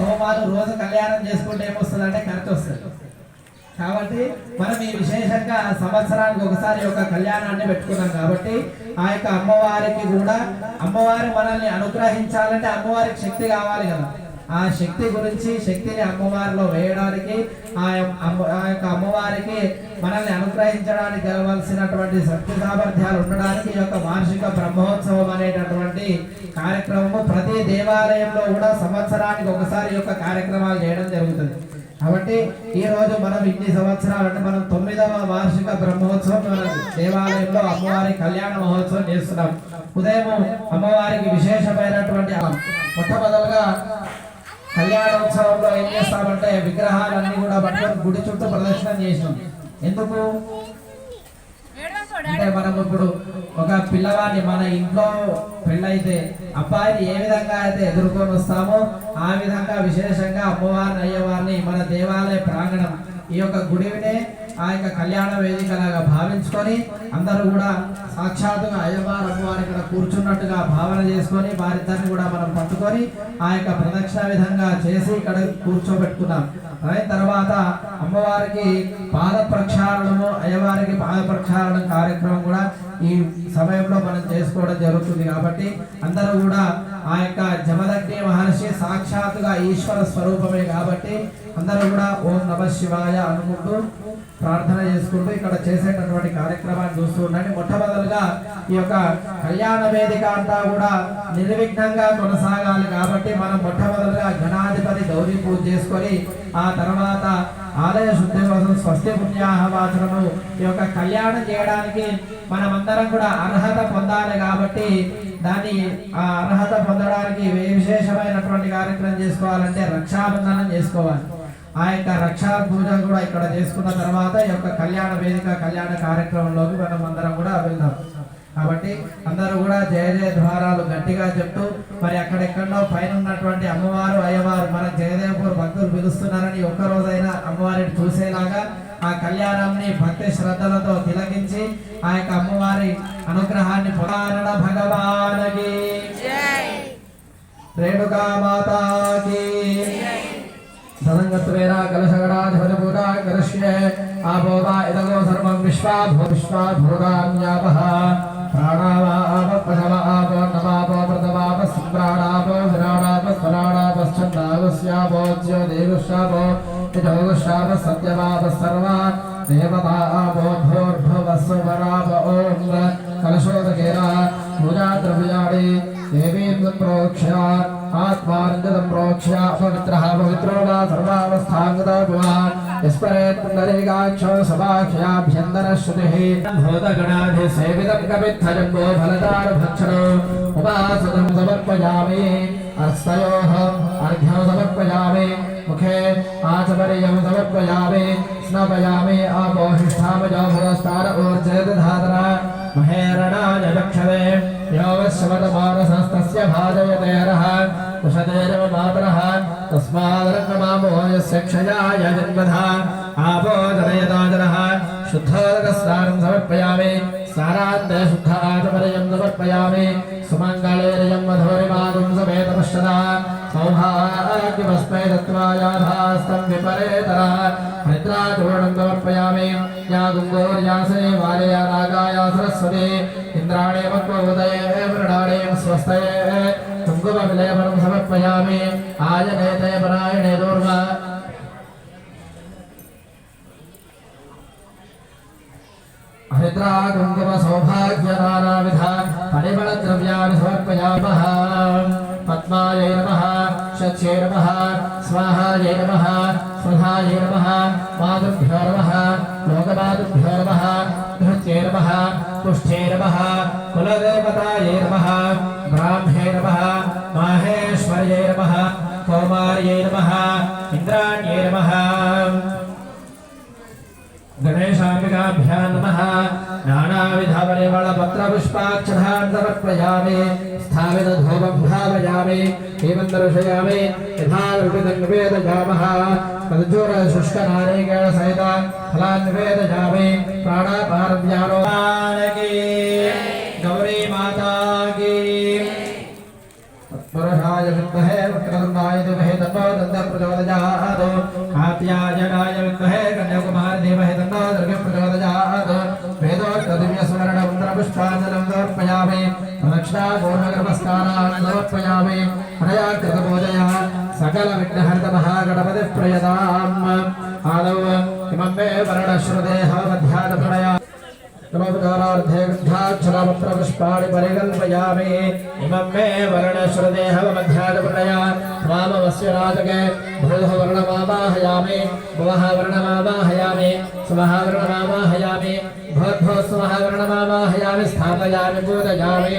హోమాలు రోజు కళ్యాణం చేసుకుంటే ఏమొస్తుందంటే ఖర్చు వస్తుంది. కాబట్టి మనం ఈ విశేషంగా సంవత్సరానికి ఒకసారి ఒక కళ్యాణాన్ని పెట్టుకున్నాం. కాబట్టి ఆ యొక్క అమ్మవారికి కూడా అమ్మవారి మనల్ని అనుగ్రహించాలంటే అమ్మవారికి శక్తి కావాలి కదా. ఆ శక్తి గురించి శక్తిని అమ్మవారిలో వేయడానికి ఆ యొక్క అమ్మవారికి మనల్ని అనుగ్రహించడానికి కావలసినటువంటి శక్తి సామర్థ్యాలు ఉండడానికి ఈ యొక్క వార్షిక బ్రహ్మోత్సవం అనేటటువంటి కార్యక్రమము ప్రతి దేవాలయంలో కూడా సంవత్సరానికి ఒకసారి యొక్క కార్యక్రమాలు చేయడం జరుగుతుంది. కాబట్టి ఈ రోజు మనం ఇన్ని సంవత్సరాలు అంటే మనం 9వ వార్షిక బ్రహ్మోత్సవం మన దేవాలయంలో అమ్మవారి కళ్యాణ మహోత్సవం చేస్తున్నాం. ఉదయం అమ్మవారికి విశేషమైనటువంటి మొట్టమొదలుగా కళ్యాణోత్సవంలో ఏం చేస్తామంటే విగ్రహాలన్నీ కూడా పట్టుకొని గుడి చుట్టూ ప్రదర్శన చేసినాం. ఎందుకు అంటే మనం ఇప్పుడు ఒక పిల్లవాడిని మన ఇంట్లో పెళ్ళైతే అబ్బాయిని ఏ విధంగా అయితే ఎదుర్కొని వస్తామో ఆ విధంగా విశేషంగా అమ్మవారిని అయ్యవారిని మన దేవాలయ ప్రాంగణం ఈ యొక్క గుడివినే ఆ యొక్క కళ్యాణ వేదికలాగా భావించుకొని అందరూ కూడా సాక్షాత్తుగా అయ్యవారు అమ్మవారు ఇక్కడ కూర్చున్నట్టుగా భావన చేసుకొని వారిద్దరిని కూడా మనం పట్టుకొని ఆ యొక్క ప్రదక్షిణ విధంగా చేసి ఇక్కడ కూర్చోబెట్టుకున్నాం. అయిన తర్వాత అమ్మవారికి పాద ప్రక్షాళనము అయ్యవారికి పాద ప్రక్షాళన కార్యక్రమం కూడా ఈ సమయంలో మనం చేసుకోవడం జరుగుతుంది. కాబట్టి అందరూ కూడా ఆ యొక్క జమదగ్ని మహర్షి సాక్షాత్తుగా ఈశ్వర స్వరూపమే కాబట్టి అందరూ కూడా ఓం నమ శివాయ అనుకుంటూ ప్రార్థన చేసుకుంటూ ఇక్కడ చేసేటటువంటి కార్యక్రమాన్ని చూస్తూ ఉండండి. మొట్టమొదలుగా ఈ యొక్క కళ్యాణ వేదిక అంతా కూడా నిర్విఘ్నంగా కొనసాగాలి కాబట్టి మనం మొట్టమొదలుగా గణాధిపతి గౌరీ పూజ చేసుకొని ఆ తర్వాత ఆలయ శుద్ధి కోసం స్వస్తి పుణ్యాహవాచనము ఈ యొక్క కళ్యాణం చేయడానికి మనమందరం కూడా అర్హత పొందాలి. కాబట్టి దాన్ని ఆ అర్హత పొందడానికి విశేషమైనటువంటి కార్యక్రమం చేసుకోవాలంటే రక్షాబంధనం చేసుకోవాలి. ఆ యొక్క రక్షా పూజ కూడా ఇక్కడ చేసుకున్న తర్వాత ఈ యొక్క కళ్యాణ వేదిక కళ్యాణ కార్యక్రమంలోకి మనం అందరం కూడా వెళ్దాం. కాబట్టి అందరూ కూడా జయ జయ ద్వారాలు గట్టిగా చెప్తూ మరి అక్కడెక్కడో పైన ఉన్నటువంటి అమ్మవారు అయ్యవారు మన జయదేవపూర్ భక్తులు పిలుస్తున్నారని ఒక్కరోజైనా అమ్మవారిని చూసేలాగా ఆ కళ్యాణాన్ని భక్తి శ్రద్ధలతో తిలకించి ఆ యొక్క అమ్మవారి అనుగ్రహాన్ని పురాణ భగవానకి రేణుకా మాతాకి సదంగత్వేన కలశగణాధిపతిభూతా కరిష్యే ఆపోదా ఇదగో సర్వం విశ్వాభూతాన్యాపః ప్రాణావాప పశవాపో నవాపో ప్రథమాప సంప్రాణాపో విరాణాప స్మరాణాపశ్చందావస్యాపో జ్యోతిగుష్యాపో యజోగుష్యాప సత్యవాప సర్వా దేవతాపో భూర్భువస్సువరాప ఓం కలశోదకేన పూజాద్రవ్యాణి దేవీం ప్రోక్ష్య ఆత్మానందం ప్రోక్ష్య పవిత్రః పవిత్రో వా సర్వావస్థాంగతో భవాన్ యస్పరేత్ పుండరీకాక్షో సభాఖ్యాభ్యంతరశ్రుతిః భూతగణాధి సేవితం కపిత్థజంబో ఫలదార భక్షణో ఉపాసనం సమర్పయామి అస్తయోః అర్ఘ్యం సమర్పయామి ముఖే ఆచమర్యం సమర్పయామి స్నాపయామి ఆపోహిష్టామజో భరస్తార ఊర్జేదధాతర మహేరణాయ చక్షవే యోగశ్వతమానసస్తస్య భాజయతేరః కుశతేరవ మాతరః తస్మాదరన్నమామో యస్య క్షయాయ జన్మధ ఆపో జనయతాజనః శుద్ధోదకస్నానం సమర్పయామి స్నానాంతే శుద్ధ ఆచమర్యం సమర్పయామి సుమంగళేరయం మధురిమాగం సమేతపశ్చదా సౌభాగ్యమస్మై దత్వాయాధాస్తం విపరేతరః హరిద్రాచూర్ణం సమర్పయామి యా గుంగోర్యాసనే వాలయా నాగాయా సరస్వతి ఇంద్రాణే మగ్వోదయే మృడాణే స్వస్తయే కుంకుమవిలేపనం సమర్పయామి ఆయనేతే పరాయణే దూర్వ హరిద్రా కుంకుమ సౌభాగ్య నానావిధ పరిమళ ద్రవ్యాన్ని సమర్పయామః పద్మాయై నమః శచ్యై నమః స్వాహాయై నమః స్వధాయై నమః మాతృభ్యో నమః లోకమాతృభ్యో నమః ధృత్యై నమః పుష్ట్యై నమః కులదేవతాయై నమః బ్రాహ్మ్యై నమః మాహేశ్వర్యై నమః కౌమార్యై నమః ఇంద్రాణ్యై నమః गणेशाम्बिकाभ्यां नमः नानाविधपरिमलपत्रपुष्पाक्षतान् समर्पयामि स्थापितधूपं भावयामि एवं दर्शयामि यथा निवेदयामः तदुज्ज्वलशुष्कनारिकेण सहित फलान् निवेदयामि प्राणापारव्यानो गौरी माता की वक्रतुण्डाय विद्महे वक्रतुण्डाय धीमहि तन्नो दन्तः प्रचोदयात् कात्यायनाय विद्महे कन्याकुमारी धीमहि तन्नो दुर्गे प्रचोदयात् वेदोक्तदिव्यस्मरणमन्त्रपुष्पाञ्जलिं समर्पयामि प्रदक्षिणापूर्वकनमस्कारान् समर्पयामि प्रया कृतपूजया सकलविघ्नहर्तमहागणपतिः प्रयताम् आदौ इमं मे वर्णश्रुतेः मध्यादप्रणया नमोदारार्धेक्षरामप्रपुष्पाणि परिकल्पयामि इमं मे वर्णश्रुतेः मध्यादप्रणया वामवस्य राजके भूः वर्णमावाहयामि भुवः वर्णमावाहयामि स्वः वर्णमावाहयामि भूर्भुवः स्वः वर्णमावाहयामि स्थापयामि पूजयामि